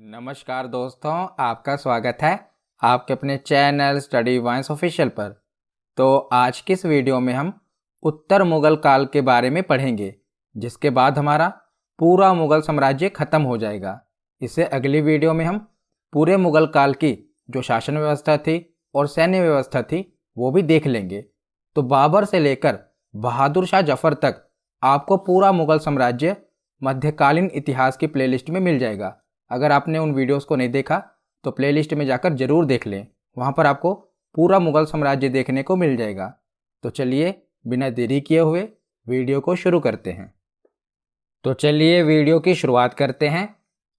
नमस्कार दोस्तों, आपका स्वागत है आपके अपने चैनल स्टडी वाइन्स ऑफिशियल पर। तो आज की इस वीडियो में हम उत्तर मुगल काल के बारे में पढ़ेंगे, जिसके बाद हमारा पूरा मुगल साम्राज्य खत्म हो जाएगा। इससे अगली वीडियो में हम पूरे मुगल काल की जो शासन व्यवस्था थी और सैन्य व्यवस्था थी वो भी देख लेंगे। तो बाबर से लेकर बहादुर शाह जफर तक आपको पूरा मुगल साम्राज्य मध्यकालीन इतिहास की प्लेलिस्ट में मिल जाएगा। अगर आपने उन वीडियोस को नहीं देखा तो प्लेलिस्ट में जाकर ज़रूर देख लें, वहाँ पर आपको पूरा मुगल साम्राज्य देखने को मिल जाएगा। तो चलिए बिना देरी किए हुए वीडियो को शुरू करते हैं। तो चलिए वीडियो की शुरुआत करते हैं।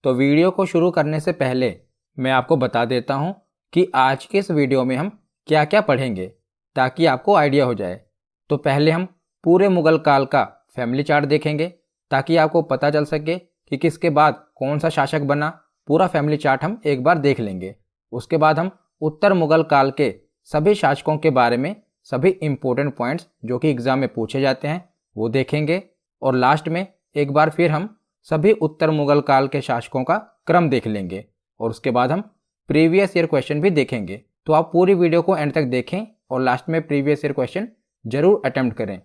तो वीडियो को शुरू करने से पहले मैं आपको बता देता हूँ कि आज के इस वीडियो में हम क्या क्या पढ़ेंगे, ताकि आपको आइडिया हो जाए। तो पहले हम पूरे मुगल काल का फैमिली चार्ट देखेंगे, ताकि आपको पता चल सके कि किसके बाद कौन सा शासक बना। पूरा फैमिली चार्ट हम एक बार देख लेंगे। उसके बाद हम उत्तर मुगल काल के सभी शासकों के बारे में सभी इंपॉर्टेंट पॉइंट्स जो कि एग्जाम में पूछे जाते हैं वो देखेंगे। और लास्ट में एक बार फिर हम सभी उत्तर मुगल काल के शासकों का क्रम देख लेंगे। और उसके बाद हम प्रीवियस ईयर क्वेश्चन भी देखेंगे। तो आप पूरी वीडियो को एंड तक देखें और लास्ट में प्रीवियस ईयर क्वेश्चन जरूर अटेम्प्ट करें।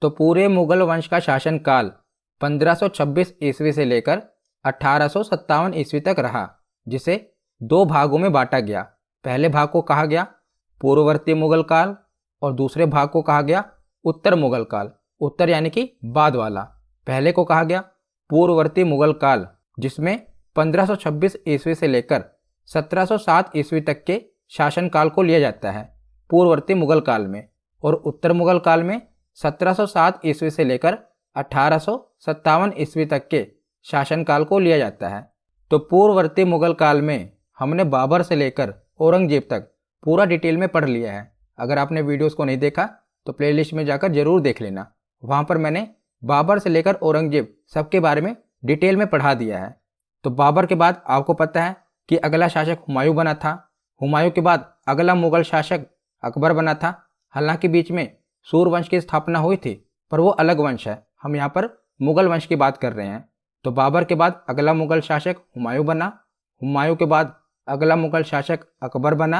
तो पूरे मुगल वंश का शासन काल 1526 ईस्वी से लेकर 1857 ईस्वी तक रहा, जिसे दो भागों में बांटा गया। पहले भाग को कहा गया पूर्ववर्ती मुगल काल और दूसरे भाग को कहा गया उत्तर मुगल काल। उत्तर यानी कि बाद वाला। पहले को कहा गया पूर्ववर्ती मुगल काल, जिसमें 1526 ईस्वी से लेकर 1707 ईस्वी तक के शासन काल को लिया जाता है पूर्ववर्ती मुगल काल में। और उत्तर मुगल काल में 1707 ईस्वी से लेकर 1857 ईस्वी तक के शासनकाल को लिया जाता है। तो पूर्ववर्ती मुगल काल में हमने बाबर से लेकर औरंगजेब तक पूरा डिटेल में पढ़ लिया है। अगर आपने वीडियोस को नहीं देखा तो प्लेलिस्ट में जाकर जरूर देख लेना, वहाँ पर मैंने बाबर से लेकर औरंगजेब सबके बारे में डिटेल में पढ़ा दिया है। तो बाबर के बाद आपको पता है कि अगला शासक हुमायूं बना था। हुमायूं के बाद अगला मुगल शासक अकबर बना था। हालांकि बीच में सूर्यवंश की स्थापना हुई थी, पर वो अलग वंश है, हम यहाँ पर मुगल वंश की बात कर रहे हैं। तो बाबर के बाद अगला मुगल शासक हुमायूं बना। हुमायूं के बाद अगला मुगल शासक अकबर बना।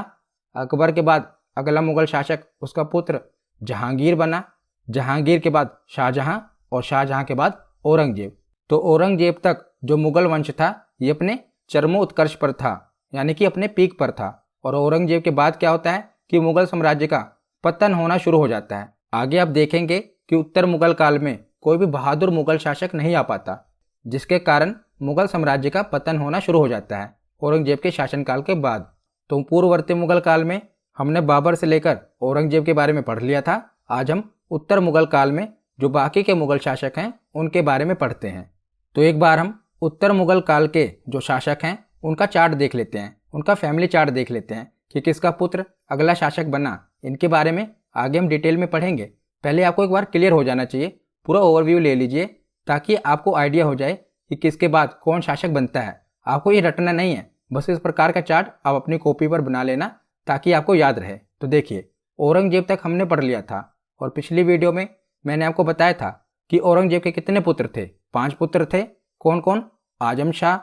अकबर के बाद अगला मुगल शासक उसका पुत्र जहांगीर बना। जहांगीर के बाद शाहजहां और शाहजहां के बाद औरंगजेब। तो औरंगजेब तक जो मुगल वंश था ये अपने चरमोत्कर्ष पर था, यानी कि अपने पीक पर था। और औरंगजेब के बाद क्या होता है कि मुगल साम्राज्य का पतन होना शुरू हो जाता है। आगे आप देखेंगे कि उत्तर मुगल काल में कोई भी बहादुर मुगल शासक नहीं आ पाता, जिसके कारण मुगल साम्राज्य का पतन होना शुरू हो जाता है औरंगजेब के शासनकाल के बाद। तो पूर्ववर्ती मुगल काल में हमने बाबर से लेकर औरंगजेब के बारे में पढ़ लिया था। आज हम उत्तर मुगल काल में जो बाकी के मुगल शासक हैं उनके बारे में पढ़ते हैं। तो एक बार हम उत्तर मुगल काल के जो शासक हैं उनका चार्ट देख लेते हैं, उनका फैमिली चार्ट देख लेते हैं कि किसका पुत्र अगला शासक बना। इनके बारे में आगे हम डिटेल में पढ़ेंगे। पहले आपको एक बार क्लियर हो जाना चाहिए, पूरा ओवरव्यू ले लीजिए, ताकि आपको आइडिया हो जाए कि किसके बाद कौन शासक बनता है। आपको ये रटना नहीं है, बस इस प्रकार का चार्ट आप अपनी कॉपी पर बना लेना ताकि आपको याद रहे। तो देखिए, औरंगजेब तक हमने पढ़ लिया था और पिछली वीडियो में मैंने आपको बताया था कि औरंगजेब के कितने पुत्र थे। 5 पुत्र थे। कौन कौन? आजम शाह,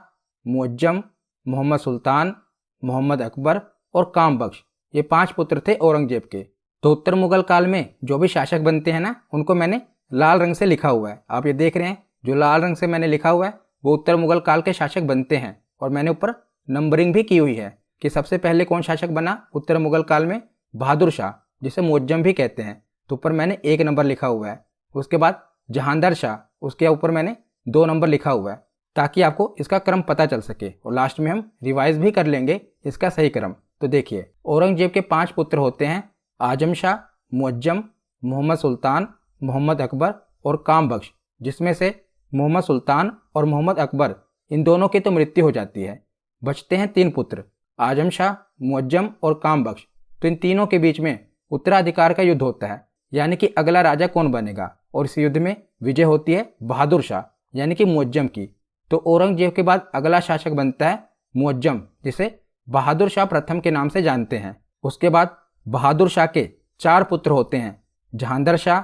मुअज्जम, मोहम्मद सुल्तान, मोहम्मद अकबर और काम बख्श। ये 5 पुत्र थे औरंगजेब के। तो उत्तर मुगल काल में जो भी शासक बनते हैं ना, उनको मैंने लाल रंग से लिखा हुआ है। आप ये देख रहे हैं, जो लाल रंग से मैंने लिखा हुआ है वो उत्तर मुगल काल के शासक बनते हैं। और मैंने ऊपर नंबरिंग भी की हुई है कि सबसे पहले कौन शासक बना उत्तर मुगल काल में? बहादुर शाह, जिसे मुअज्जम भी कहते हैं। तो ऊपर मैंने 1 नंबर लिखा हुआ है। उसके बाद जहांदर शाह, उसके ऊपर मैंने 2 नंबर लिखा हुआ है, ताकि आपको इसका क्रम पता चल सके। और लास्ट में हम रिवाइज भी कर लेंगे इसका सही क्रम। तो देखिए, औरंगजेब के 5 पुत्र होते हैं आजम शाह, मुअज्जम, मोहम्मद सुल्तान, मोहम्मद अकबर और काम बख्श, जिसमें से मोहम्मद सुल्तान और मोहम्मद अकबर इन दोनों की तो मृत्यु हो जाती है। बचते हैं 3 पुत्र, आजम शाह, मुअज्जम और काम बख्श। तो इन तीनों के बीच में उत्तराधिकार का युद्ध होता है, यानी कि अगला राजा कौन बनेगा। और इस युद्ध में विजय होती है बहादुर शाह यानी कि मुअज्जम की। तो औरंगजेब के बाद अगला शासक बनता है मुअज्जम, जिसे बहादुर शाह प्रथम के नाम से जानते हैं। उसके बाद बहादुर शाह के 4 पुत्र होते हैं, जहांदर शाह,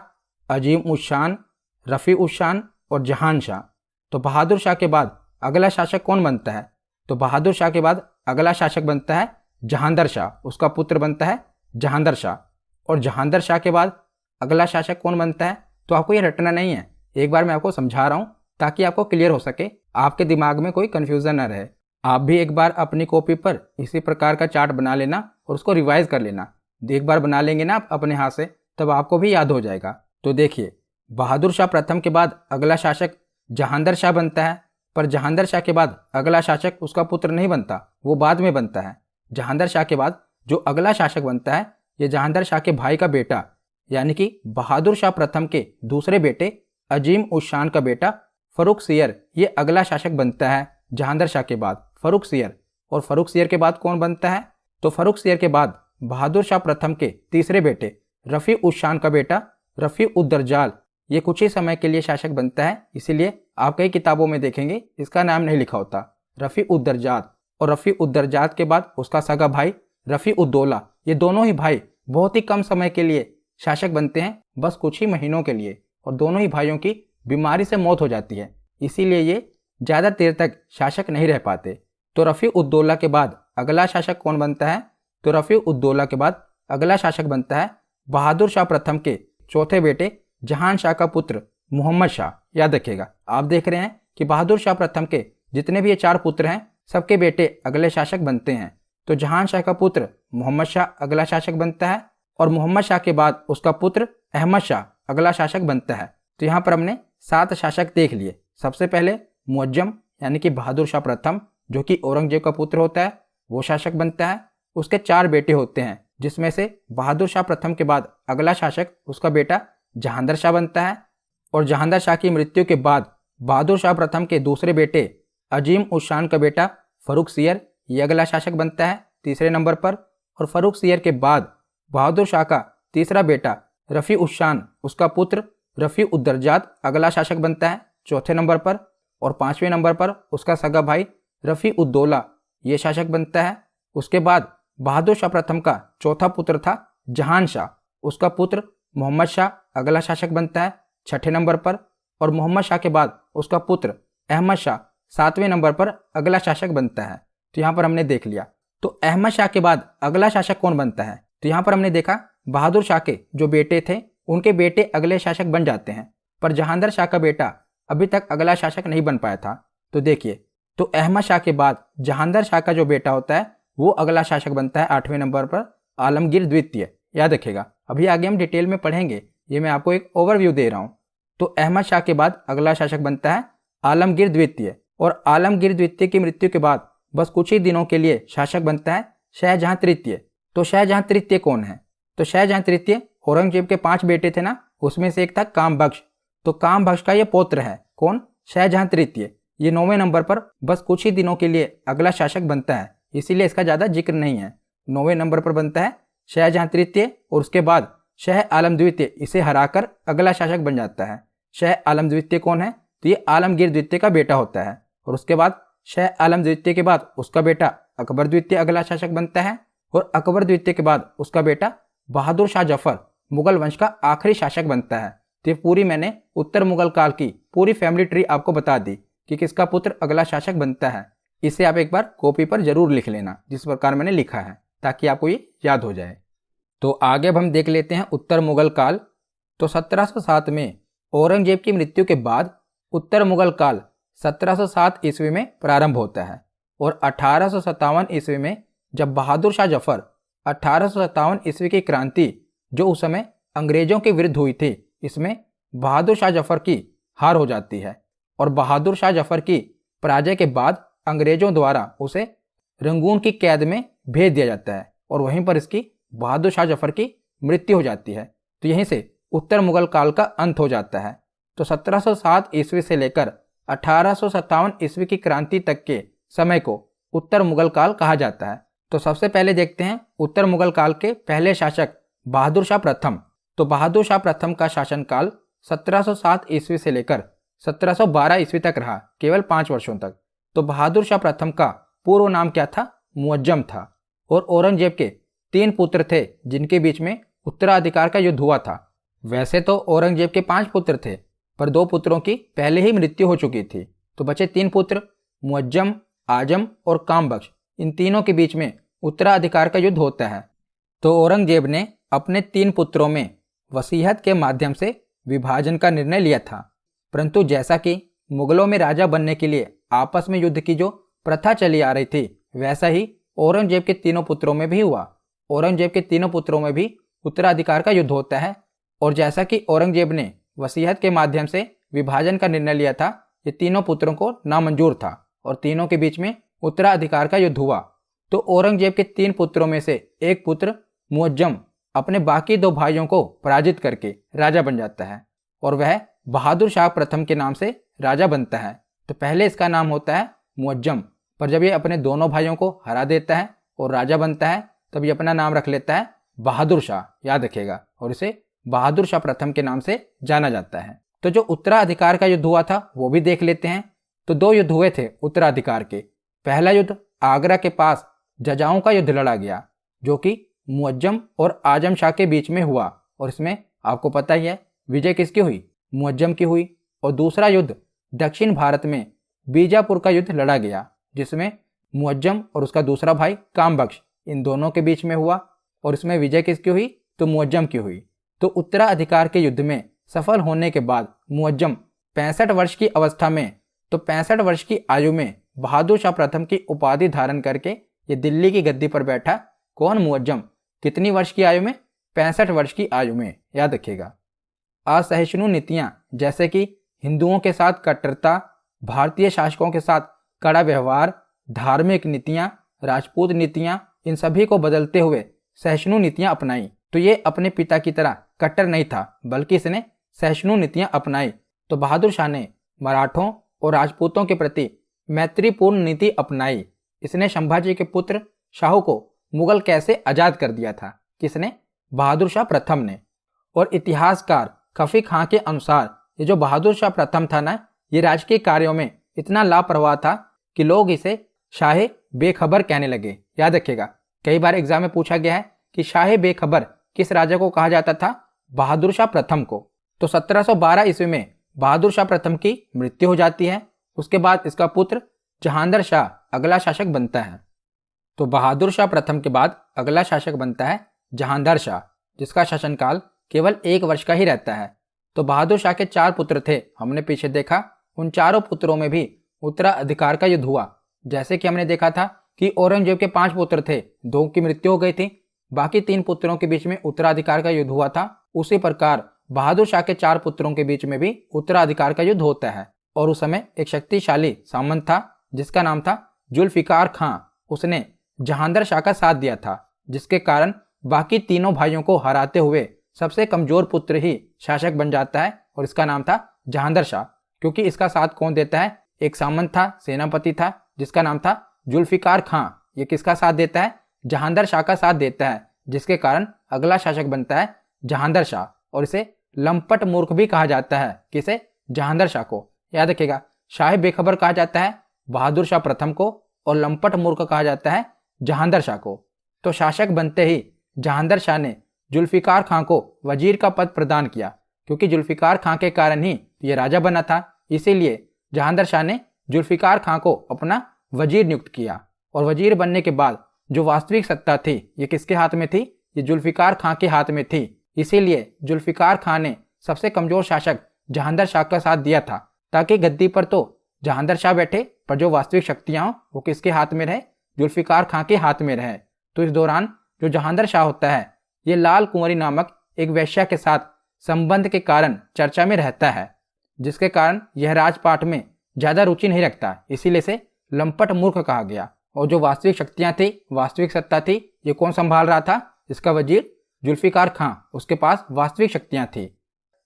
अजीम उस शान, रफ़ी उस शान और जहान शाह। तो बहादुर शाह के बाद अगला शासक कौन बनता है? तो बहादुर शाह के बाद अगला शासक बनता है जहांदर शाह, उसका पुत्र बनता है जहांदर शाह। और जहांदर शाह के बाद अगला शासक कौन बनता है, तो आपको ये रटना नहीं है, एक बार मैं आपको समझा रहा हूँ ताकि आपको क्लियर हो सके, आपके दिमाग में कोई कन्फ्यूज़न न रहे। आप भी एक बार अपनी कॉपी पर इसी प्रकार का चार्ट बना लेना और उसको रिवाइज कर लेना। एक बार बना लेंगे ना आप अपने हाथ से, तब आपको भी याद हो जाएगा। तो देखिए, बहादुर शाह प्रथम के बाद अगला शासक जहांदर शाह बनता है, पर जहांदर शाह के बाद अगला शासक उसका पुत्र नहीं बनता, वो बाद में बनता है। जहांदर शाह के बाद जो अगला शासक बनता है, ये जहांदर शाह के भाई का बेटा, यानी कि बहादुर शाह प्रथम के दूसरे बेटे अजीम उस शान का बेटा फर्रुखसियर, ये अगला शासक बनता है जहांदर शाह के बाद, फर्रुखसियर। और फर्रुखसियर के बाद कौन बनता है, तो फर्रुखसियर के बाद बहादुर शाह प्रथम के तीसरे बेटे रफ़ी उस शान का बेटा रफ़ी उद दर्जाल, ये कुछ ही समय के लिए शासक बनता है। इसीलिए आप कई किताबों में देखेंगे इसका नाम नहीं लिखा होता, रफ़ी उद दर्जात। और रफ़ी उद दर्जात के बाद उसका सगा भाई रफ़ी उद दौला, ये दोनों ही भाई बहुत ही कम समय के लिए शासक बनते हैं, बस कुछ ही महीनों के लिए। और दोनों ही भाइयों की बीमारी से मौत हो जाती है, इसीलिए ये ज़्यादा देर तक शासक नहीं रह पाते। तो रफ़ी उद दौला के बाद अगला शासक कौन बनता है, तो रफ़ी उद दौला के बाद अगला शासक बनता है बहादुर शाह प्रथम के चौथे बेटे जहान शाह का पुत्र मोहम्मद शाह। याद रखिएगा, आप देख रहे हैं कि बहादुर शाह प्रथम के जितने भी ये 4 पुत्र हैं, सबके बेटे अगले शासक बनते हैं। तो जहान शाह का पुत्र मोहम्मद शाह अगला शासक बनता है, और मोहम्मद शाह के बाद उसका पुत्र अहमद शाह अगला शासक बनता है। तो यहाँ पर हमने 7 शासक देख लिए। सबसे पहले मुअज्जम यानी कि बहादुर शाह प्रथम, जो कि औरंगजेब का पुत्र होता है, वो शासक बनता है। उसके 4 बेटे होते हैं, जिसमें से बहादुर शाह प्रथम के बाद अगला शासक उसका बेटा जहांदर शाह बनता है। और जहांदर शाह की मृत्यु के बाद बहादुर शाह प्रथम के दूसरे बेटे अजीम उस शान का बेटा फर्रुखसियर, ये अगला शासक बनता है तीसरे नंबर पर। और फर्रुखसियर के बाद बहादुर शाह का तीसरा बेटा रफ़ी उस शान, उसका पुत्र रफ़ी उद दर्जात अगला शासक बनता है चौथे नंबर पर। और 5वें नंबर पर उसका सगा भाई रफ़ी उद दौला, ये शासक बनता है। उसके बाद बहादुर शाह प्रथम का चौथा पुत्र था जहान शाह, उसका पुत्र मोहम्मद शाह अगला शासक बनता है छठे नंबर पर। और मोहम्मद शाह के बाद उसका पुत्र अहमद शाह 7वें नंबर पर अगला शासक बनता है। तो यहाँ पर हमने देख लिया। तो अहमद शाह के बाद अगला शासक कौन बनता है, तो यहाँ पर हमने देखा बहादुर शाह के जो बेटे थे, उनके बेटे अगले शासक बन जाते हैं, पर जहांदर शाह का बेटा अभी तक अगला शासक नहीं बन पाया था। तो देखिए, तो अहमद शाह के बाद जहांदर शाह का जो बेटा होता है, वो अगला शासक बनता है 8वें नंबर पर आलमगीर द्वितीय। याद रखिएगा, अभी आगे हम डिटेल में पढ़ेंगे, ये मैं आपको एक ओवरव्यू दे रहा हूँ। तो अहमद शाह के बाद अगला शासक बनता है आलमगीर द्वितीय। और आलमगीर द्वितीय की मृत्यु के बाद बस कुछ ही दिनों के लिए शासक बनता है शाहजहां तृतीय। तो शाहजहां तृतीय कौन है, तो शाहजहां तृतीय औरंगजेब के 5 बेटे थे ना, उसमें से एक था काम बख्श। तो काम बख्श का ये पौत्र है कौन, शाहजहां तृतीय। ये 9वें नंबर पर बस कुछ ही दिनों के लिए अगला शासक बनता है, इसीलिए इसका ज़्यादा जिक्र नहीं है। 9वें नंबर पर बनता है शाहजहां तृतीय, और उसके बाद शाह आलम द्वितीय इसे हराकर अगला शासक बन जाता है। शाह आलम द्वितीय कौन है, तो ये आलमगीर द्वितीय का बेटा होता है। और उसके बाद शाह आलम द्वितीय के बाद उसका बेटा अकबर द्वितीय अगला शासक बनता है। और अकबर द्वितीय के बाद उसका बेटा बहादुर शाह जफर मुगल वंश का आखिरी शासक बनता है। तो ये पूरी मैंने उत्तर मुगल काल की पूरी फैमिली ट्री आपको बता दी कि किसका पुत्र अगला शासक बनता है। इसे आप एक बार कॉपी पर जरूर लिख लेना जिस प्रकार मैंने लिखा है, ताकि आपको ये याद हो जाए। तो आगे अब हम देख लेते हैं उत्तर मुगल काल। तो 1707 में औरंगजेब की मृत्यु के बाद उत्तर मुगल काल 1707 ईस्वी में प्रारंभ होता है। और 1857 ईस्वी में जब बहादुर शाह जफर 1857 ईस्वी की क्रांति जो उस समय अंग्रेजों के विरुद्ध हुई थी, इसमें बहादुर शाह जफर की हार हो जाती है। और बहादुर शाह जफर की पराजय के बाद अंग्रेजों द्वारा उसे रंगून की कैद में भेज दिया जाता है, और वहीं पर इसकी बहादुर शाह जफर की मृत्यु हो जाती है। तो यहीं से उत्तर मुगल काल का अंत हो जाता है। तो 1707 ईस्वी से लेकर 1857 ईस्वी की क्रांति तक के समय को उत्तर मुगल काल कहा जाता है। तो सबसे पहले देखते हैं उत्तर मुगल काल के पहले शासक बहादुर शाह प्रथम। तो बहादुर शाह प्रथम का शासनकाल 1707 ईस्वी से लेकर 1712 ईस्वी तक रहा, केवल 5 वर्षों तक। तो बहादुर शाह प्रथम का पूर्व नाम क्या था, मुअज्जम था। और औरंगजेब के 3 पुत्र थे जिनके बीच में उत्तराधिकार का युद्ध हुआ था। वैसे तो औरंगजेब के 5 पुत्र थे, पर 2 पुत्रों की पहले ही मृत्यु हो चुकी थी। तो बचे 3 पुत्र मुअज्जम, आजम और कामबख्श, इन तीनों के बीच में उत्तराधिकार का युद्ध होता है। तो औरंगजेब ने अपने 3 पुत्रों में वसीयत के माध्यम से विभाजन का निर्णय लिया था, परंतु जैसा कि मुगलों में राजा बनने के लिए आपस में युद्ध की जो प्रथा चली आ रही थी, वैसा ही औरंगजेब के तीनों पुत्रों में भी हुआ। औरंगजेब के तीनों पुत्रों में भी उत्तराधिकार का युद्ध होता है, और जैसा कि औरंगजेब ने वसीयत के माध्यम से विभाजन का निर्णय लिया था, ये तीनों पुत्रों को नामंजूर था और तीनों के बीच में उत्तराधिकार का युद्ध हुआ। तो औरंगजेब के 3 पुत्रों में से एक पुत्र मुअज्जम अपने बाकी 2 भाइयों को पराजित करके राजा बन जाता है और वह बहादुर शाह प्रथम के नाम से राजा बनता है। तो पहले इसका नाम होता है मुअज्जम, पर जब ये अपने दोनों भाइयों को हरा देता है और राजा बनता है, तब ये अपना नाम रख लेता है बहादुर शाह, याद रखिएगा, और इसे बहादुर शाह प्रथम के नाम से जाना जाता है। तो जो उत्तराधिकार का युद्ध हुआ था वो भी देख लेते हैं। तो 2 युद्ध हुए थे उत्तराधिकार के। पहला युद्ध आगरा के पास जजाओं का युद्ध लड़ा गया, जो कि मुअज्जम और आजम शाह के बीच में हुआ, और इसमें आपको पता ही है विजय किसकी हुई, मुअज्जम की हुई। और दूसरा युद्ध दक्षिण भारत में बीजापुर का युद्ध लड़ा गया, जिसमें मुअज्जम और उसका दूसरा भाई कामबख्श, इन दोनों के बीच में हुआ, और इसमें विजय किसकी हुई, तो मुअज्जम की हुई। तो उत्तराधिकार के युद्ध में सफल होने के बाद मुअज्जम 65 वर्ष की अवस्था में, तो 65 वर्ष की आयु में बहादुर शाह प्रथम की उपाधि धारण करके ये दिल्ली की गद्दी पर बैठा। कौन, मुअज्जम, कितनी वर्ष की आयु में, 65 वर्ष की आयु में, याद रखिएगा। असहिष्णु नीतियां जैसे कि हिंदुओं के साथ कट्टरता, भारतीय शासकों के साथ कड़ा व्यवहार, धार्मिक नीतियां, राजपूत नीतियां, इन सभी को बदलते हुए सहिष्णु नीतियां अपनाई। तो ये अपने पिता की तरह कट्टर नहीं था, बल्कि इसने सहिष्णु नीतियां अपनाई। तो बहादुर शाह ने मराठों और राजपूतों के प्रति मैत्रीपूर्ण नीति अपनाई। इसने संभाजी के पुत्र शाहू को मुगल कैसे आजाद कर दिया था, किसने, बहादुर शाह प्रथम ने। और इतिहासकार खफी खां के अनुसार ये जो बहादुर शाह प्रथम था ना, ये राजकीय कार्यों में इतना लापरवाह था कि लोग इसे शाह बेखबर कहने लगे। याद रखिएगा, कई बार एग्जाम में पूछा गया है कि शाह बेखबर किस राजा को कहा जाता था, बहादुर शाह प्रथम को। तो 1712 ईस्वी में बहादुर शाह प्रथम की मृत्यु हो जाती है। उसके बाद इसका पुत्र जहांदर शाह अगला शासक बनता है। तो बहादुर शाह प्रथम के बाद अगला शासक बनता है जहांदर शाह, जिसका शासनकाल केवल 1 वर्ष का ही रहता है। तो बहादुर शाह के 4 पुत्र थे, हमने पीछे देखा। उन चारों पुत्रों में भी उत्तराधिकार का युद्ध हुआ। जैसे कि हमने देखा था कि औरंगजेब के 5 पुत्र थे, 2 की मृत्यु हो गई थी, बाकी 3 पुत्रों के बीच में उत्तराधिकार का युद्ध हुआ था। उसी प्रकार बहादुर शाह के 4 पुत्रों के बीच में भी उत्तराधिकार का युद्ध होता है। और उस समय एक शक्तिशाली सामंत था जिसका नाम था जुल्फिकार खां। उसने जहांदर शाह का साथ दिया था, जिसके कारण बाकी तीनों भाइयों को हराते हुए सबसे कमजोर पुत्र ही शासक बन जाता है, और इसका नाम था जहांदर शाह। क्योंकि इसका साथ कौन देता है, एक सामंत था, सेनापति था, जिसका नाम था जुल्फिकार खां। ये किसका साथ देता है, जहांदर शाह का साथ देता है, जिसके कारण अगला शासक बनता है जहांदर शाह। और इसे लंपट मूर्ख भी कहा जाता है, किसे, जहांदर शाह को। याद रखिएगा, शाह बेखबर कहा जाता है बहादुर शाह प्रथम को, और लंपट मूर्ख कहा जाता है जहांदर शाह को। तो शासक बनते ही जहांदर शाह ने जुल्फिकार खां को वजीर का पद प्रदान किया, क्योंकि जुल्फिकार खां के कारण ही ये राजा बना था। इसीलिए जहांदर शाह ने जुल्फिकार खां को अपना वजीर नियुक्त किया। और वजीर बनने के बाद जो वास्तविक सत्ता थी ये किसके हाथ में थी, ये जुल्फिकार खां के हाथ में थी। इसीलिए जुल्फिकार खां ने सबसे कमजोर शासक जहांदर शाह का साथ दिया था, ताकि गद्दी पर तो जहांदर शाह बैठे, पर जो वास्तविक शक्तियां हो वो किसके हाथ में रहे, जुल्फिकार खां के हाथ में रहे। तो इस दौरान जो जहांदर शाह होता है ये लाल कुंवरी नामक एक वेश्या के साथ संबंध के कारण चर्चा में रहता है, जिसके कारण यह राजपाट में ज्यादा रुचि नहीं रखता। इसीलिए से लंपट मूर्ख कहा गया। और जो वास्तविक शक्तियां थी, वास्तविक सत्ता थी, ये कौन संभाल रहा था, इसका वजीर जुल्फिकार खां, उसके पास वास्तविक शक्तियां थी।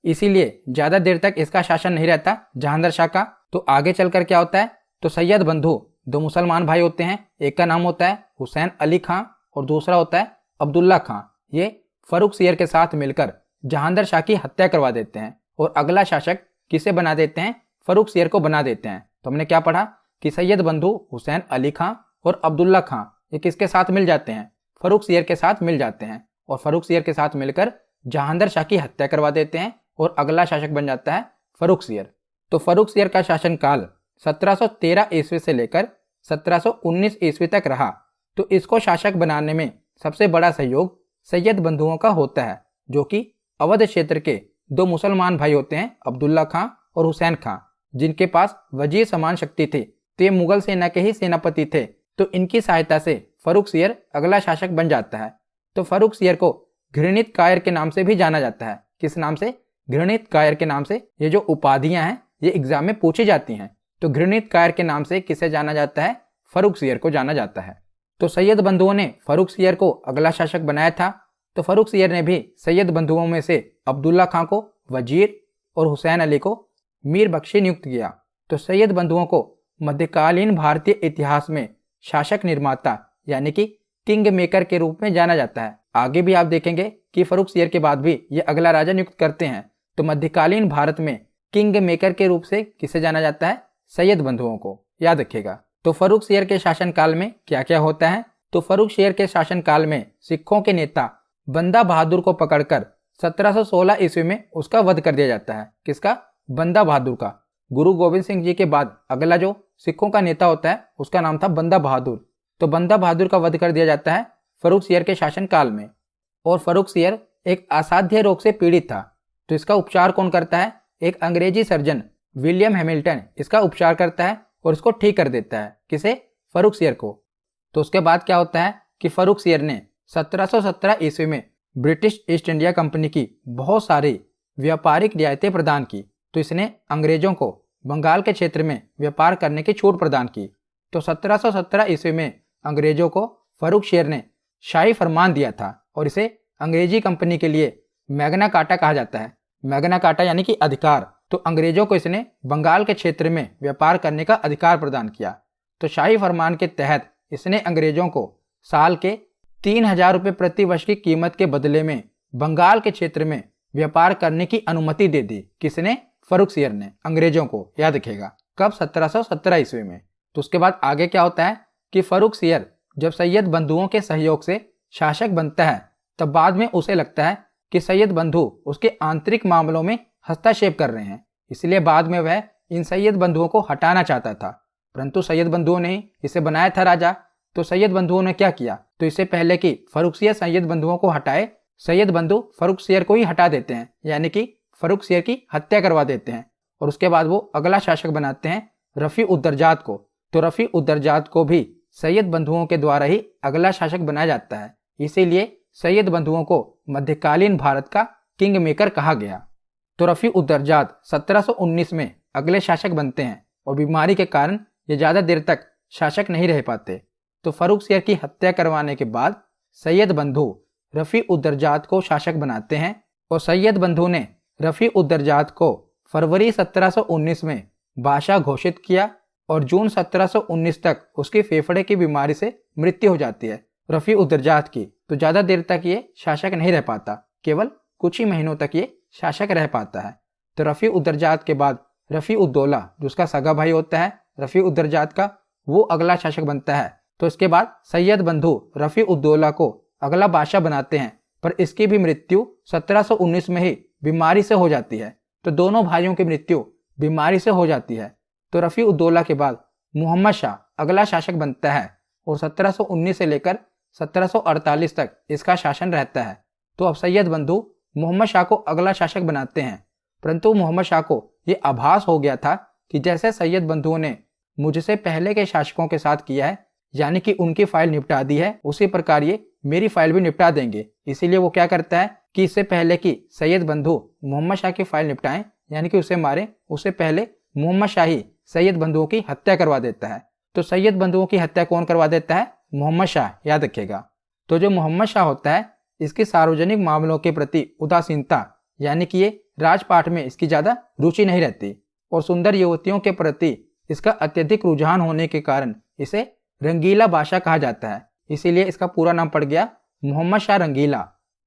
इसीलिए ज्यादा देर तक इसका शासन नहीं रहता जहांदर शाह का। तो आगे चलकर क्या होता है, तो सैयद बंधु 2 मुसलमान भाई होते हैं, एक का नाम होता है हुसैन अली खां और दूसरा होता है अब्दुल्ला खां। ये फर्रुखसियर के साथ मिलकर जहांदर शाह की हत्या करवा देते हैं, और अगला शासक किसे बना देते हैं, फर्रुखसियर को बना देते हैं। तो हमने क्या पढ़ा कि सैयद बंधु हुसैन अली खां और अब्दुल्ला खां ये किसके साथ मिल जाते हैं, फर्रुखसियर के साथ मिल जाते हैं, और फर्रुखसियर के साथ मिलकर जहांदर शाह की हत्या करवा देते हैं, और अगला शासक बन जाता है फर्रुखसियर। तो फर्रुखसियर का शासनकाल 1713 ईस्वी से लेकर 1719 ईस्वी तक रहा, तो इसको शासक बनाने में सबसे बड़ा सहयोग सैयद बंधुओं का होता है, जो कि अवध क्षेत्र के दो मुसलमान भाई होते हैं, अब्दुल्ला खां और हुसैन खां, जिनके पास वजीर समान शक्ति थी। तो ये मुगल सेना के ही सेनापति थे। तो इनकी सहायता से फर्रुखसियर अगला शासक बन जाता है। तो फर्रुखसियर को घृणित कायर के नाम से भी जाना जाता है। किस नाम से? घृणित कायर के नाम से। ये जो उपाधियां हैं ये एग्जाम में पूछी जाती हैं। तो घृणित कायर के नाम से किसे जाना जाता है? फर्रुखसियर को जाना जाता है। तो सैयद बंधुओं ने फर्रुखसियर को अगला शासक बनाया था। तो फर्रुखसियर ने भी सैयद बंधुओं में से अब्दुल्ला खां को वजीर और हुसैन अली को मीर बख्शी नियुक्त किया। तो सैयद बंधुओं को मध्यकालीन भारतीय इतिहास में शासक निर्माता यानी कि किंग मेकर के रूप में जाना जाता है। आगे भी आप देखेंगे कि फर्रुखसियर के बाद भी ये अगला राजा नियुक्त करते हैं। तो मध्यकालीन भारत में किंग मेकर के रूप से किसे जाना जाता है? सैयद बंधुओं को, याद रखिएगा। तो फर्रुखसियर के शासनकाल में क्या क्या होता है? तो फर्रुखसियर के शासनकाल में सिखों के नेता बंदा बहादुर को पकड़कर 1716 ईस्वी में उसका वध कर दिया जाता है। किसका? बंदा बहादुर का। गुरु गोविंद सिंह जी के बाद अगला जो सिखों का नेता होता है उसका नाम था बंदा बहादुर। तो बंदा बहादुर का वध कर दिया जाता है फर्रुखसियर के शासनकाल में। और फर्रुखसियर एक असाध्य रोग से पीड़ित था। तो इसका उपचार कौन करता है? एक अंग्रेजी सर्जन विलियम हैमिल्टन इसका उपचार करता है और इसको ठीक कर देता है। किसे? फर्रुखसियर को। तो उसके बाद क्या होता है कि फर्रुखसियर ने 1717 ईस्वी में ब्रिटिश ईस्ट इंडिया कंपनी की बहुत सारी व्यापारिक रियायतें प्रदान की। तो इसने अंग्रेजों को बंगाल के क्षेत्र में व्यापार करने की छूट प्रदान की। तो 1717 ईस्वी में अंग्रेजों को फर्रुखसियर ने शाही फरमान दिया था और इसे अंग्रेजी कंपनी के लिए मैग्ना कार्टा कहा जाता है। मैग्ना कार्टा यानी कि अधिकार। तो अंग्रेजों को इसने बंगाल के क्षेत्र में व्यापार करने का अधिकार प्रदान किया। तो शाही फरमान के तहत इसने अंग्रेजों को साल के 3000 रुपये प्रति वर्ष की कीमत के बदले में बंगाल के क्षेत्र में व्यापार करने की अनुमति दे दी। किसने? फर्रुखसियर ने अंग्रेजों को, याद रखेगा। कब? 1717 ईस्वी में। तो उसके बाद आगे क्या होता है कि फर्रुखसियर जब सैयद बंधुओं के सहयोग से शासक बनता है तब बाद में उसे लगता है कि सैयद बंधु उसके आंतरिक मामलों में हस्तक्षेप कर रहे हैं, इसलिए बाद में वह इन सैयद बंधुओं को हटाना चाहता था। परंतु सैयद बंधुओं ने ही इसे बनाया था राजा। तो सैयद बंधुओं ने क्या किया? तो इससे पहले कि फर्रुखसियर सैयद बंधुओं को हटाए, सैयद बंधु फर्रुखसियर को ही हटा देते हैं, यानी कि फर्रुखसियर की हत्या करवा देते हैं। और उसके बाद वो अगला शासक बनाते हैं रफी-उद-दरजात को। तो रफी-उद-दरजात को भी सैयद बंधुओं के द्वारा ही अगला शासक बनाया जाता है। इसीलिए सैयद बंधुओं को मध्यकालीन भारत का किंग मेकर कहा गया। तो रफी-उद-दरजात 1719 में अगले शासक बनते हैं और बीमारी के कारण ये ज़्यादा देर तक शासक नहीं रह पाते। तो फर्रुखसियर की हत्या करवाने के बाद सैयद बंधु रफी-उद-दरजात को शासक बनाते हैं और सैयद बंधु ने रफी-उद-दरजात को फरवरी 1719 में बादशाह घोषित किया और जून 1719 तक उसकी फेफड़े की बीमारी से मृत्यु हो जाती है रफी-उद-दरजात की। तो ज़्यादा देर तक ये शासक नहीं रह पाता, केवल कुछ ही महीनों तक ये शासक रह पाता है। तो रफी-उद-दरजात के बाद रफी-उद-दौला जो उसका सगा भाई होता है रफी-उद-दरजात का, वो अगला शासक बनता है। तो इसके बाद सैयद बंधु रफी-उद-दौला को अगला बादशाह बनाते हैं, पर इसकी भी मृत्यु 1719 में ही बीमारी से हो जाती है। तो दोनों भाइयों की मृत्यु बीमारी से हो जाती है। तो रफी-उद-दौला के बाद मोहम्मद शाह अगला शासक बनता है और 1719 से लेकर 1748 तक इसका शासन रहता है। तो अब सैयद बंधु मोहम्मद शाह को अगला शासक बनाते हैं, परंतु मोहम्मद शाह को ये आभास हो गया था कि जैसे सैयद बंधुओं ने मुझसे पहले के शासकों के साथ किया है, यानी कि उनकी फाइल निपटा दी है, उसी प्रकार ये मेरी फाइल भी निपटा देंगे। इसीलिए वो क्या करता है कि इससे पहले कि सैयद बंधु मोहम्मद शाह की फाइल निपटाएं, यानी कि उसे मारे, उससे पहले मोहम्मद शाह ही सैयद बंधुओं की हत्या करवा देता है। तो सैयद बंधुओं की हत्या कौन करवा देता है? मोहम्मद शाह, याद रखिएगा। तो जो मोहम्मद शाह होता है इसकी सार्वजनिक मामलों के प्रति उदासीनता, यानी कि ये राजपाट में इसकी ज़्यादा रुचि नहीं रहती और सुंदर युवतियों के प्रति इसका अत्यधिक रुझान होने के कारण इसे रंगीला बादशाह कहा जाता है। इसीलिए इसका पूरा नाम पड़ गया मोहम्मद शाह रंगीला।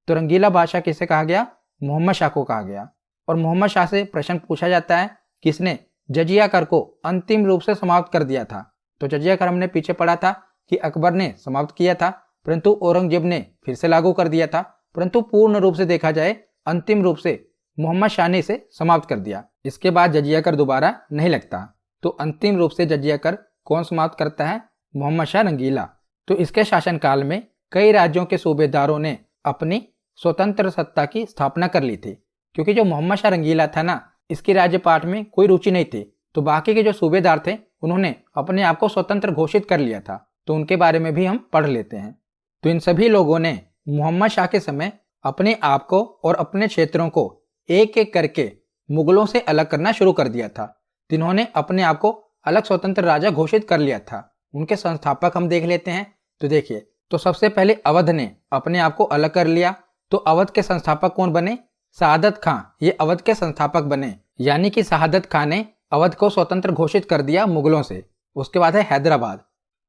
तो रंगीला बादशाह किसे कहा गया? मोहम्मद शाह को कहा गया। और मोहम्मद शाह से प्रश्न पूछा जाता है किसने जजिया कर को अंतिम रूप से समाप्त कर दिया था। तो जजिया कर हमने पीछे पढ़ा था कि अकबर ने समाप्त किया था, परंतु औरंगजेब ने फिर से लागू कर दिया था, परंतु पूर्ण रूप से देखा जाए अंतिम रूप से मोहम्मद शाह ने इसे समाप्त कर दिया। इसके बाद जजिया कर दोबारा नहीं लगता। तो अंतिम रूप से जजिया कर कौन समाप्त करता है? मोहम्मद शाह रंगीला। तो इसके शासनकाल में कई राज्यों के सूबेदारों ने अपनी स्वतंत्र सत्ता की स्थापना कर ली थी, क्योंकि जो मोहम्मद शाह रंगीला था ना, इसकी राज्यपाठ में कोई रुचि नहीं थी, तो बाकी के जो सूबेदार थे उन्होंने अपने आप को स्वतंत्र घोषित कर लिया था। तो उनके बारे में भी हम पढ़ लेते हैं। तो इन सभी लोगों ने मोहम्मद शाह के समय अपने आप को और अपने क्षेत्रों को एक एक करके मुगलों से अलग करना शुरू कर दिया था। जिन्होंने अपने आप को अलग स्वतंत्र राजा घोषित कर लिया था। उनके संस्थापक हम देख लेते हैं। तो देखिए, तो सबसे पहले अवध ने अपने आप को अलग कर लिया। तो अवध के संस्थापक कौन बने? शहादत खां। ये अवध के संस्थापक बने, यानी कि शहादत खां ने अवध को स्वतंत्र घोषित कर दिया मुगलों से। उसके बाद है हैदराबाद।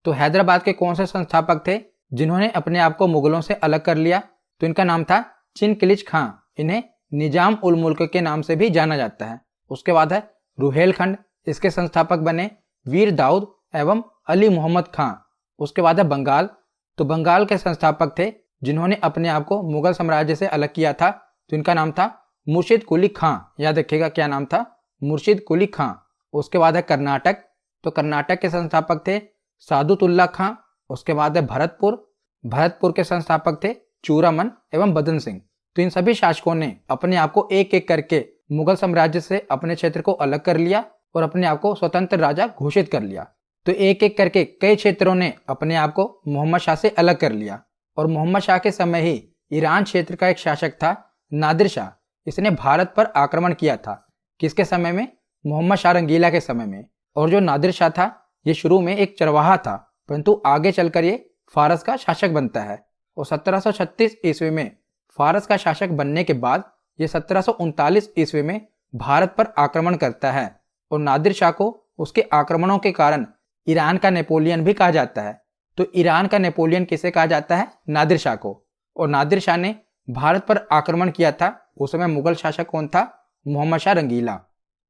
तो हैदराबाद के कौन से संस्थापक थे जिन्होंने अपने आप को मुगलों से अलग कर लिया? तो इनका नाम था चिनकिलिच खां। इन्हें निजाम उल मुल्क के नाम से भी जाना जाता है। उसके बाद है रुहेलखंड। इसके संस्थापक बने वीर दाऊद एवं अली मोहम्मद खां। उसके बाद है बंगाल। तो बंगाल के संस्थापक थे जिन्होंने अपने आप को मुगल साम्राज्य से अलग किया था। तो इनका नाम था मुर्शिद कुली खां। याद रखिएगा क्या नाम था? मुर्शिद कुली खां। उसके बाद है कर्नाटक। तो कर्नाटक के संस्थापक थे सादुतुल्ला खां। उसके बाद है भरतपुर। भरतपुर के संस्थापक थे चूरामन एवं बदन सिंह। तो इन सभी शासकों ने अपने आप को एक एक करके मुगल साम्राज्य से अपने क्षेत्र को अलग कर लिया और अपने आप को स्वतंत्र राजा घोषित कर लिया। तो एक एक करके कई क्षेत्रों ने अपने आप को मोहम्मद शाह से अलग कर लिया। और मोहम्मद शाह के समय ही ईरान क्षेत्र का एक शासक था नादिर शाह। इसने भारत पर आक्रमण किया था। किसके समय में? मोहम्मद शाह रंगीला के समय में। और जो नादिर शाह था ये शुरू में एक चरवाहा था, परंतु आगे चलकर ये फारस का शासक बनता है। और 1736 ईस्वी में फारस का शासक बनने के बाद ये 1739 ईस्वी में भारत पर आक्रमण करता है। और नादिर शाह को उसके आक्रमणों के कारण ईरान का नेपोलियन भी कहा जाता है। तो ईरान का नेपोलियन किसे कहा जाता है? नादिर शाह को। और नादिर शाह ने भारत पर आक्रमण किया था। उस समय मुगल शासक कौन था? मोहम्मद शाह रंगीला।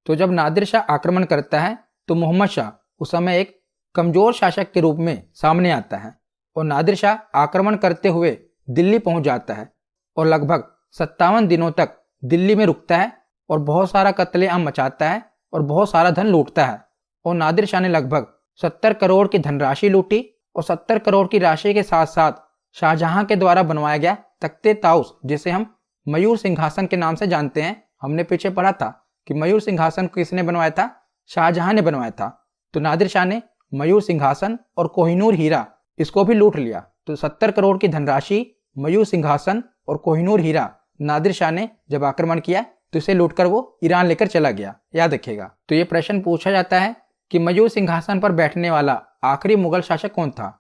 तो जब नादिर शाह आक्रमण करता है तो मोहम्मद शाह उस समय एक कमजोर शासक के रूप में सामने आता है। और नादिर शाह आक्रमण करते हुए दिल्ली पहुंच जाता है और लगभग 57 दिनों तक दिल्ली में रुकता है और बहुत सारा कत्लेआम मचाता है और बहुत सारा धन लूटता है। और नादिर शाह ने लगभग 70 करोड़ की धनराशि लूटी। और 70 करोड़ की राशि के साथ साथ शाहजहां के द्वारा बनवाया गया तख्ते ताउस, जिसे हम मयूर सिंहासन के नाम से जानते हैं। हमने पीछे पढ़ा था कि मयूर सिंहासन किसने बनवाया था? शाहजहां ने बनवाया था। तो नादिर शाह ने मयूर सिंहासन और कोहिनूर हीरा इसको भी लूट लिया। तो 70 करोड़ की धनराशि, मयूर सिंहासन और कोहिनूर हीरा नादिर शाह ने जब आक्रमण किया तो इसे लूटकर वो ईरान लेकर चला गया। याद रखिएगा। तो ये प्रश्न पूछा जाता है कि मयूर सिंहासन पर बैठने वाला आखिरी मुगल शासक कौन था?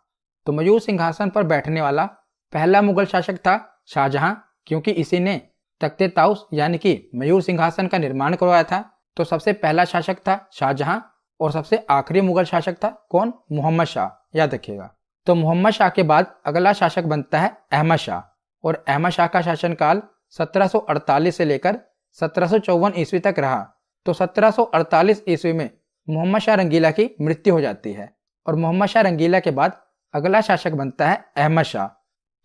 तो मयूर सिंहासन पर बैठने वाला पहला मुगल शासक था शाहजहां, क्योंकि इसी ने तख्ते ताउस यानी कि मयूर सिंहासन का निर्माण करवाया था। तो सबसे पहला शासक था शाहजहां और सबसे आखिरी मुगल शासक था कौन? मोहम्मद शाह। याद रखिएगा। तो मोहम्मद शाह के बाद अगला शासक बनता है अहमद शाह। और अहमद शाह का शासनकाल 1748 से लेकर 1754 ईस्वी तक रहा। तो 1748 ईस्वी में मोहम्मद शाह रंगीला की मृत्यु हो जाती है। और मोहम्मद शाह रंगीला के बाद अगला शासक बनता है अहमद शाह।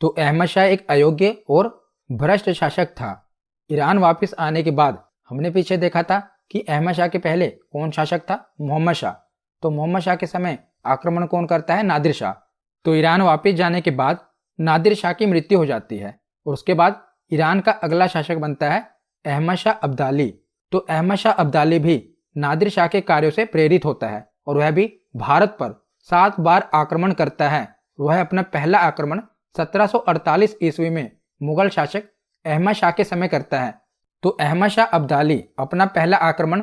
तो अहमद शाह एक अयोग्य और भ्रष्ट शासक था। ईरान वापस आने के बाद हमने पीछे देखा था कि अहमद शाह के पहले कौन शासक था? मोहम्मद शाह। तो मोहम्मद शाह के समय आक्रमण कौन करता है? नादिर शाह। तो ईरान वापस जाने के बाद नादिर शाह की मृत्यु हो जाती है और उसके बाद ईरान का अगला शासक बनता है अहमद शाह अब्दाली। तो अहमद शाह अब्दाली भी नादिर शाह के कार्यों से प्रेरित होता है और वह भी भारत पर 7 बार आक्रमण करता है। वह अपना पहला आक्रमण 1748 ईस्वी में मुगल शासक अहमद शाह के समय करता है। तो अहमद शाह अब्दाली अपना पहला आक्रमण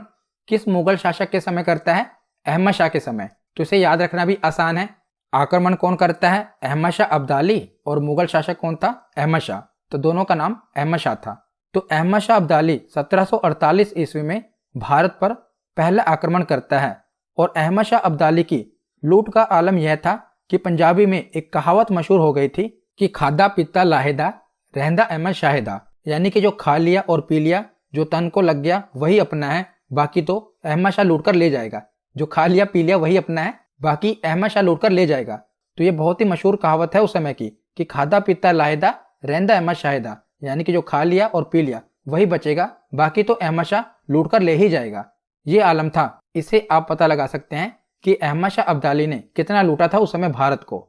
किस मुगल शासक के समय करता है? अहमद शाह के समय। तो इसे याद रखना भी आसान है। आक्रमण कौन करता है? अहमद शाह अब्दाली। और मुगल शासक कौन था? अहमद शाह। तो दोनों का नाम अहमद शाह था। तो अहमद शाह अब्दाली 1748 ईस्वी में भारत पर पहला आक्रमण करता है। और अहमद शाह अब्दाली की लूट का आलम यह था कि पंजाबी में एक कहावत मशहूर हो गई थी कि खादा पीता लाहेदा रहंदा अहमद शाहिदा, यानी कि जो खा लिया और पी लिया, जो तन को लग गया वही अपना है, बाकी तो अहमद शाह लूट कर ले जाएगा। जो खा लिया पी लिया वही अपना है, बाकी अहमद शाह लूट कर ले जाएगा। तो ये बहुत ही मशहूर कहावत है उस समय की कि खादा पीता लाहेदा रहंदा अहमद शाहिदा, यानी कि जो खा लिया और पी लिया वही बचेगा, बाकी तो अहमद शाह लूट कर ले ही जाएगा। ये आलम था। इसे आप पता लगा सकते हैं कि अहमद शाह अब्दाली ने कितना लूटा था उस समय भारत को।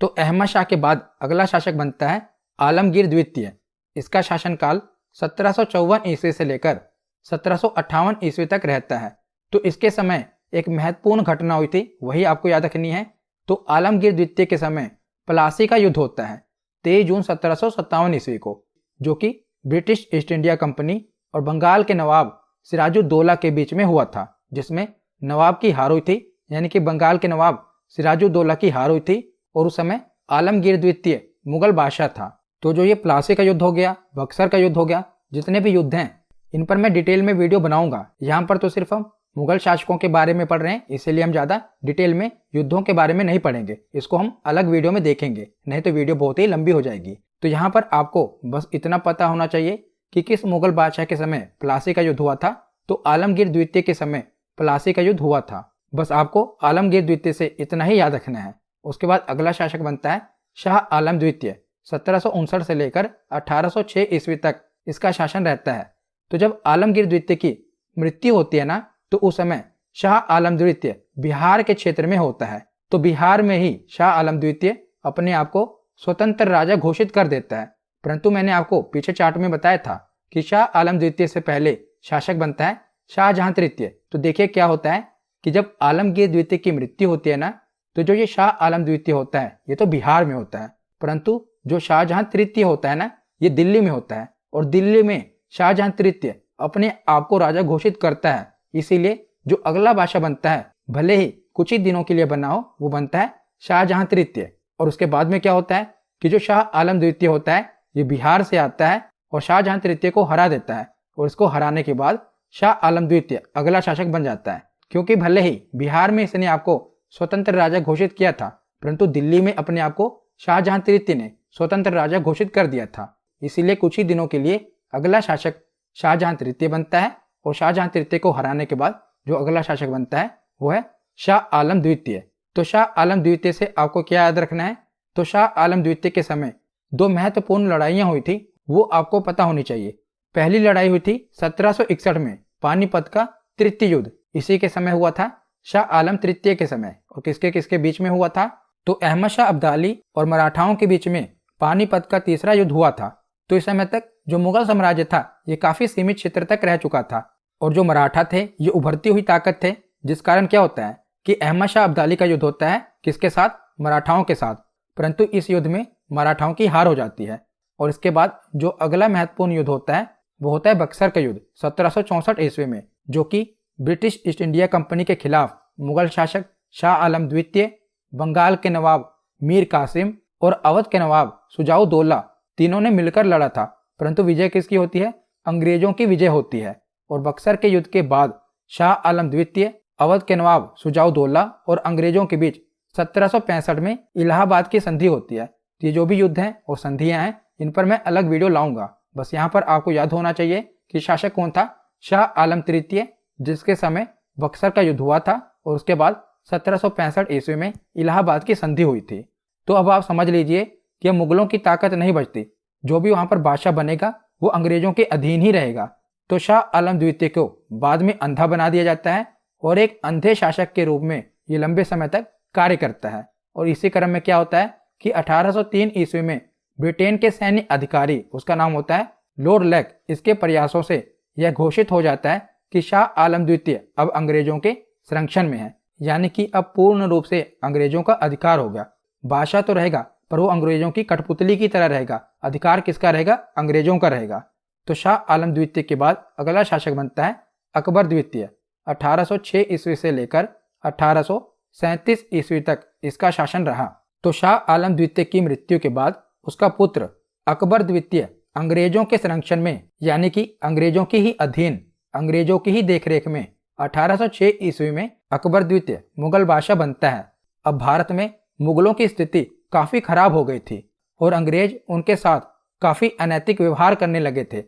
तो अहमद शाह के बाद अगला शासक बनता है आलमगीर द्वितीय। इसका शासनकाल 1754 ईस्वी से लेकर 1758 ईस्वी तक रहता है। तो इसके समय एक महत्वपूर्ण घटना हुई थी, वही आपको याद रखनी है। तो आलमगीर द्वितीय के समय प्लासी का युद्ध होता है 23 जून 1757 ईस्वी को, जो कि ब्रिटिश ईस्ट इंडिया कंपनी और बंगाल के नवाब सिराजुद्दौला के बीच में हुआ था, जिसमें नवाब की हार हुई थी, यानी कि बंगाल के नवाब सिराजुद्दौला की हार हुई थी और उस समय आलमगीर द्वितीय मुगल बादशाह था। तो जो ये प्लासी का युद्ध हो गया, बक्सर का युद्ध हो गया, जितने भी युद्ध हैं इन पर मैं डिटेल में वीडियो बनाऊंगा। यहाँ पर तो सिर्फ हम मुगल शासकों के बारे में पढ़ रहे हैं, इसीलिए हम ज़्यादा डिटेल में युद्धों के बारे में नहीं पढ़ेंगे। इसको हम अलग वीडियो में देखेंगे, नहीं तो वीडियो बहुत ही लंबी हो जाएगी। तो यहाँ पर आपको बस इतना पता होना चाहिए कि किस मुगल बादशाह के समय प्लासी का युद्ध हुआ था। तो आलमगीर द्वितीय के समय प्लासी का युद्ध हुआ था। बस आपको आलमगीर द्वितीय से इतना ही याद रखना है। उसके बाद अगला शासक बनता है शाह आलम द्वितीय। 1759 से लेकर 1806 ईस्वी तक इसका शासन रहता है। तो जब आलमगीर द्वितीय की मृत्यु होती है ना, तो उस समय शाह आलम द्वितीय बिहार के क्षेत्र में होता है। तो बिहार में ही शाह आलम द्वितीय अपने आप को स्वतंत्र राजा घोषित कर देता है। परंतु मैंने आपको पीछे चार्ट में बताया था कि शाह आलम द्वितीय से पहले शासक बनता है शाहजहां तृतीय। तो देखिए क्या होता है कि जब आलमगीर द्वितीय की मृत्यु होती है ना, तो जो ये शाह आलम द्वितीय होता है ये तो बिहार में होता है, परंतु जो शाहजहां तृतीय होता है ना, ये दिल्ली में होता है। और दिल्ली में शाहजहां तृतीय अपने आप को राजा घोषित करता है। इसीलिए जो अगला बादशाह बनता है, भले ही कुछ ही दिनों के लिए बना हो, वो बनता है शाहजहां तृतीय। और उसके बाद में क्या होता है कि जो शाह आलम द्वितीय होता है ये बिहार से आता है और शाहजहां तृतीय को हरा देता है। और इसको हराने के बाद शाह आलम द्वितीय अगला शासक बन जाता है। क्योंकि भले ही बिहार में इसने आपको स्वतंत्र राजा घोषित किया था, परंतु दिल्ली में अपने आप को शाहजहां तृतीय ने स्वतंत्र राजा घोषित कर दिया था। इसीलिए कुछ ही दिनों के लिए अगला शासक शाहजहां तृतीय बनता है और शाहजहां तृतीय को हराने के बाद जो अगला शासक बनता है वो है शाह आलम द्वितीय। तो शाह आलम द्वितीय से आपको क्या याद रखना है, तो शाह आलम द्वितीय के समय दो महत्वपूर्ण लड़ाइयाँ हुई थी, वो आपको पता होनी चाहिए। पहली लड़ाई हुई थी 1761 में, पानीपत का तृतीय युद्ध। इसी के समय हुआ था शाह आलम तृतीय के समय। और किसके किसके बीच में हुआ था, तो अहमद शाह अब्दाली और मराठाओं के बीच में पानीपत का तीसरा युद्ध हुआ था। तो इस समय तक जो मुगल साम्राज्य था ये काफी सीमित क्षेत्र तक रह चुका था और जो मराठा थे ये उभरती हुई ताकत थे, जिस कारण क्या होता है कि अहमद शाह अब्दाली का युद्ध होता है किसके साथ, मराठाओं के साथ। परंतु इस युद्ध में मराठाओं की हार हो जाती है। और इसके बाद जो अगला महत्वपूर्ण युद्ध होता है वो होता है बक्सर का युद्ध 1764 ईस्वी में, जो कि ब्रिटिश ईस्ट इंडिया कंपनी के खिलाफ मुगल शासक शाह आलम द्वितीय, बंगाल के नवाब मीर कासिम और अवध के नवाब सुजाउद्दौला तीनों ने मिलकर लड़ा था। परंतु विजय किसकी होती है, अंग्रेजों की विजय होती है। और बक्सर के युद्ध के बाद शाह आलम द्वितीय, अवध के नवाब सुजाउद्दौला और अंग्रेजों के बीच 1765 में इलाहाबाद की संधि होती है। ये जो भी युद्ध हैं और संधियां हैं इन पर मैं अलग वीडियो लाऊंगा। बस यहाँ पर आपको याद होना चाहिए कि शासक कौन था, शाह आलम तृतीय, जिसके समय बक्सर का युद्ध हुआ था और उसके बाद 1765 ईस्वी में इलाहाबाद की संधि हुई थी। तो अब आप समझ लीजिए कि मुगलों की ताकत नहीं बचती, जो भी वहां पर बादशाह बनेगा वो अंग्रेजों के अधीन ही रहेगा। तो शाह आलम द्वितीय को बाद में अंधा बना दिया जाता है और एक अंधे शासक के रूप में ये लंबे समय तक कार्य करता है। और इसी क्रम में क्या होता है कि 1803 ईस्वी में ब्रिटेन के सैन्य अधिकारी, उसका नाम होता है लॉर्ड लेक, इसके प्रयासों से यह घोषित हो जाता है कि शाह आलम द्वितीय अब अंग्रेजों के संरक्षण में है, यानी कि अब पूर्ण रूप से अंग्रेजों का अधिकार हो गया। बादशाह तो रहेगा पर वो अंग्रेजों की कठपुतली की तरह रहेगा, अधिकार किसका रहेगा, अंग्रेजों का रहेगा। तो शाह आलम द्वितीय के बाद अगला शासक बनता है अकबर द्वितीय। 1806 ईस्वी से लेकर 1837 ईस्वी तक इसका शासन रहा। तो शाह आलम द्वितीय की मृत्यु के बाद उसका पुत्र अकबर द्वितीय अंग्रेजों के संरक्षण में, यानी कि अंग्रेजों की ही अधीन, अंग्रेजों की ही देखरेख में 1806 ईस्वी में अकबर द्वितीय मुगल बादशाह बनता है। अब भारत में मुगलों की स्थिति काफी खराब हो गई थी और अंग्रेज उनके साथ काफी अनैतिक व्यवहार करने लगे थे।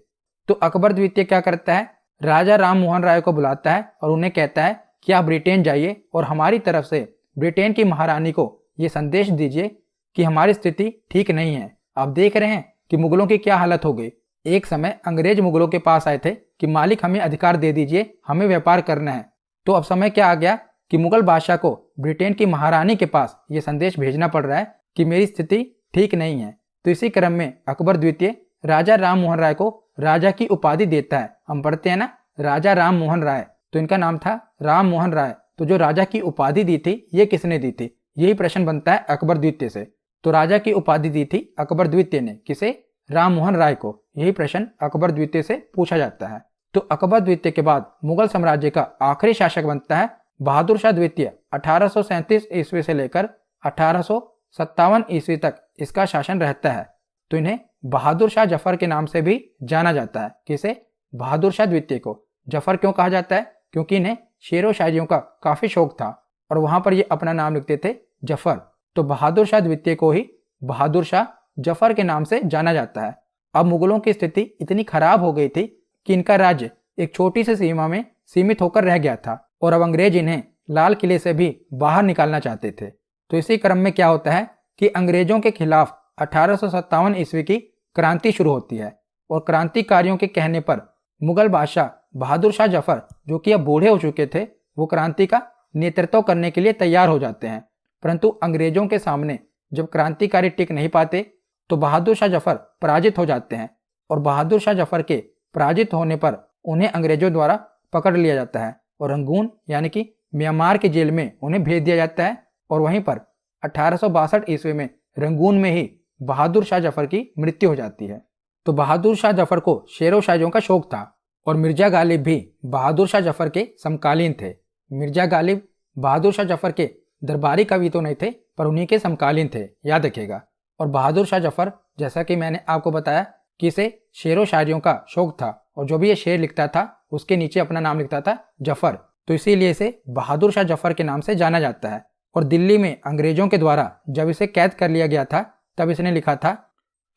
तो अकबर द्वितीय क्या करता है, राजा राम मोहन राय को बुलाता है और उन्हें कहता है कि आप ब्रिटेन जाइए और हमारी तरफ से ब्रिटेन की महारानी को ये संदेश दीजिए कि हमारी स्थिति ठीक नहीं है। आप देख रहे हैं कि मुगलों की क्या हालत हो गई। एक समय अंग्रेज मुगलों के पास आए थे कि मालिक हमें अधिकार दे दीजिए, हमें व्यापार करना है। तो अब समय क्या आ गया कि मुगल बादशाह को ब्रिटेन की महारानी के पास ये संदेश भेजना पड़ रहा है कि मेरी स्थिति ठीक नहीं है। तो इसी क्रम में अकबर द्वितीय राजा राम मोहन राय को राजा की उपाधि देता है। हम पढ़ते हैं ना, राजा राम मोहन राय, तो इनका नाम था राम मोहन राय। तो जो राजा की उपाधि दी थी ये किसने दी थी? यही प्रश्न बनता है अकबर द्वितीय से। तो राजा की उपाधि दी थी अकबर द्वितीय ने, किसे? राम मोहन राय को। यही प्रश्न अकबर द्वितीय से पूछा जाता है। तो अकबर द्वितीय के बाद मुगल साम्राज्य का आखिरी शासक बनता है बहादुर शाह द्वितीय। 1837 ईस्वी से लेकर 1857 ईस्वी तक इसका शासन रहता है। तो इन्हें बहादुर शाह जफर के नाम से भी जाना जाता है। किसे? बहादुर शाह द्वितीय को। जफर क्यों कहा जाता है? क्योंकि इन्हें शेर व शायरियों का काफी शौक था और वहां पर ये अपना नाम लिखते थे जफर। तो बहादुर शाह द्वितीय को ही बहादुर शाह जफर के नाम से जाना जाता है। अब मुगलों की स्थिति इतनी खराब हो गई थी कि इनका राज्य एक छोटी सी सीमा में सीमित होकर रह गया था और अब अंग्रेज इन्हें लाल किले से भी बाहर निकालना चाहते थे। तो इसी क्रम में क्या होता है कि अंग्रेजों के खिलाफ 1857 ईस्वी की क्रांति शुरू होती है और क्रांतिकारियों के कहने पर मुगल बादशाह बहादुर शाह जफर, जो कि अब बूढ़े हो चुके थे, वो क्रांति का नेतृत्व करने के लिए तैयार हो जाते हैं। परंतु अंग्रेजों के सामने जब क्रांतिकारी टिक नहीं पाते तो बहादुर शाह जफर पराजित हो जाते हैं और बहादुर शाह जफर के पराजित होने पर उन्हें अंग्रेजों द्वारा पकड़ लिया जाता है और रंगून यानी कि म्यांमार की जेल में उन्हें भेज दिया जाता है। और वहीं पर 1862 ईस्वी में रंगून में ही बहादुर शाह जफर की मृत्यु हो जाती है। तो बहादुर शाह जफर को शेरों शायरियों का शौक था और मिर्जा गालिब भी बहादुर शाह जफर के समकालीन थे। मिर्जा गालिब बहादुर शाह जफर के दरबारी कवि तो नहीं थे पर उन्हीं के समकालीन थे, याद रखिएगा। और बहादुर शाह जफर, जैसा कि मैंने आपको बताया कि इसे शेरों शायरियों का शौक था और जो भी ये शेर लिखता था उसके नीचे अपना नाम लिखता था जफर। तो इसीलिए इसे बहादुर शाह जफर के नाम से जाना जाता है। और दिल्ली में अंग्रेजों के द्वारा जब इसे कैद कर लिया गया था तब इसने लिखा था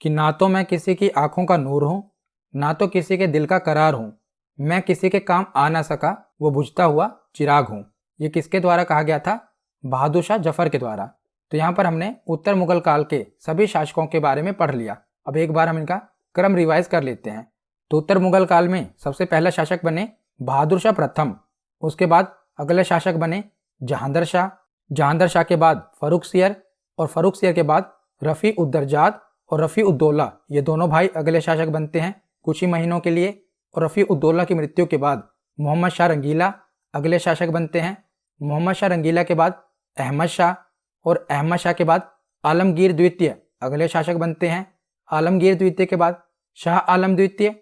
कि ना तो मैं किसी की आंखों का नूर हूं, ना तो किसी के दिल का करार हूं, मैं किसी के काम आ ना सका, वो बुझता हुआ चिराग हूं। ये किसके द्वारा कहा गया था? बहादुर शाह जफर के द्वारा। तो यहाँ पर हमने उत्तर मुगल काल के सभी शासकों के बारे में पढ़ लिया। अब एक बार हम इनका क्रम रिवाइज कर लेते हैं। तो उत्तर मुगल काल में सबसे पहला शासक बने बहादुर शाह प्रथम। उसके बाद अगले शासक बने जहांदर शाह। जहांदर शाह के बाद फर्रुखसियर और फर्रुखसियर के बाद रफ़ी उद्दरजात और रफ़ी उद्दौला। ये दोनों भाई अगले शासक बनते हैं कुछ ही महीनों के लिए। और रफ़ी उद्दौला की मृत्यु के बाद मोहम्मद शाह रंगीला अगले शासक बनते हैं। मोहम्मद शाह रंगीला के बाद अहमद शाह और अहमद शाह के बाद आलमगीर द्वितीय अगले शासक बनते हैं। आलमगीर द्वितीय के बाद शाह आलम द्वितीय।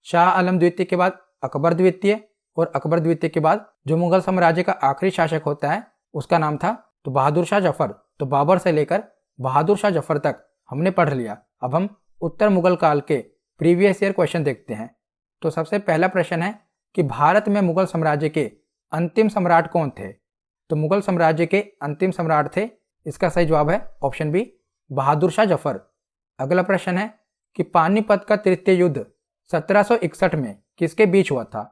शाह आलम द्वितीय के बाद अकबर द्वितीय और अकबर द्वितीय के बाद जो मुगल साम्राज्य का आखिरी शासक होता है उसका नाम था तो बहादुर शाह जफर। तो बाबर से लेकर बहादुर शाह जफर तक हमने पढ़ लिया। अब हम उत्तर मुगल काल के प्रीवियस ईयर क्वेश्चन देखते हैं। तो सबसे पहला प्रश्न है कि भारत में मुगल साम्राज्य के अंतिम सम्राट कौन थे? तो मुगल साम्राज्य के अंतिम सम्राट थे, इसका सही जवाब है ऑप्शन बी, बहादुर शाह जफर। अगला प्रश्न है कि पानीपत का तृतीय युद्ध 1761 में किसके बीच हुआ था?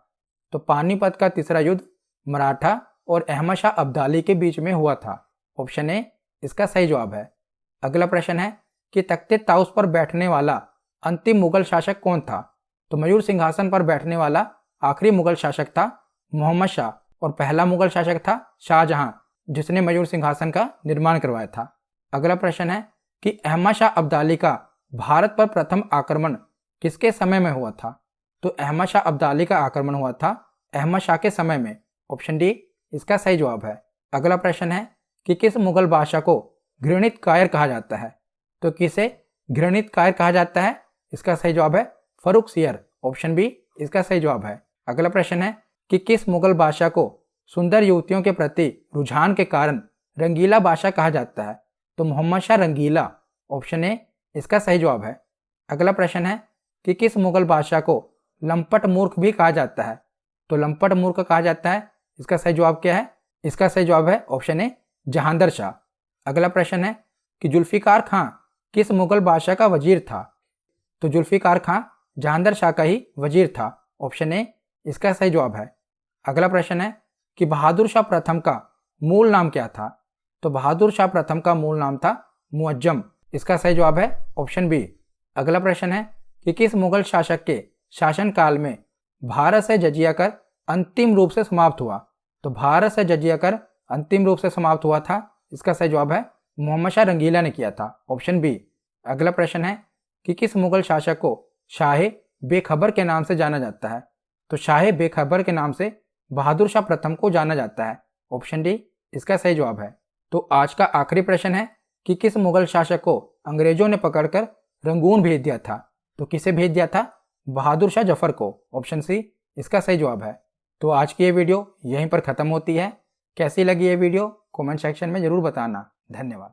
तो पानीपत का तीसरा युद्ध मराठा और अहमद शाह अब्दाली के बीच में हुआ था। ऑप्शन ए इसका सही जवाब है। अगला प्रश्न है कि तख्ते ताउस पर बैठने वाला अंतिम मुगल शासक कौन था? तो मयूर सिंहासन पर बैठने वाला आखिरी मुगल शासक था मोहम्मद शाह और पहला मुगल शासक था शाहजहां, जिसने मयूर सिंहासन का निर्माण करवाया था। अगला प्रश्न है कि अहमद शाह अब्दाली का भारत पर प्रथम आक्रमण किसके समय में हुआ था? तो अहमद शाह अब्दाली का आक्रमण हुआ था अहमद शाह के समय में। ऑप्शन डी इसका सही जवाब है। अगला प्रश्न है कि किस मुगल बादशाह को घृणित कायर कहा जाता है? तो किसे घृणित कायर कहा जाता है? इसका सही जवाब है फर्रुखसियर। ऑप्शन बी इसका सही जवाब है। अगला प्रश्न है कि किस मुगल बादशाह को सुंदर युवतियों के प्रति रुझान के कारण रंगीला बादशाह कहा जाता है? तो मोहम्मद शाह रंगीला। ऑप्शन ए इसका सही जवाब है। अगला प्रश्न है कि किस मुगल बादशाह को लंपट मूर्ख भी कहा जाता है? तो लंपट मूर्ख कहा जाता है, इसका सही जवाब क्या है? इसका सही जवाब है ऑप्शन ए जहांदर शाह। अगला प्रश्न है कि जुल्फिकार खां किस मुगल बादशाह का वजीर था? तो जुल्फिकार खां जहांदर शाह का ही वजीर था। ऑप्शन ए इसका सही जवाब है। अगला प्रश्न है कि बहादुर शाह प्रथम का मूल नाम क्या था? तो बहादुर शाह प्रथम का मूल नाम था मुअज्जम। इसका सही जवाब है ऑप्शन बी। अगला प्रश्न है कि किस मुगल शासक के शासनकाल में भारत से जजिया कर अंतिम रूप से समाप्त हुआ? तो भारत से जजिया कर अंतिम रूप से समाप्त हुआ था? इसका सही जवाब है मोहम्मद शाह रंगीला ने किया था, ऑप्शन बी। अगला प्रश्न है कि किस मुगल शासक को शाह बेखबर के नाम से जाना जाता है? तो शाह बेखबर के नाम से बहादुर शाह प्रथम को जाना जाता है, ऑप्शन डी इसका सही जवाब है। तो आज का आखिरी प्रश्न है कि किस मुगल शासक को अंग्रेजों ने पकड़कर रंगून भेज दिया था? तो किसे भेज दिया था? बहादुर शाह जफर को, ऑप्शन सी इसका सही जवाब है। तो आज की ये वीडियो यहीं पर ख़त्म होती है। कैसी लगी ये वीडियो कमेंट सेक्शन में ज़रूर बताना। धन्यवाद।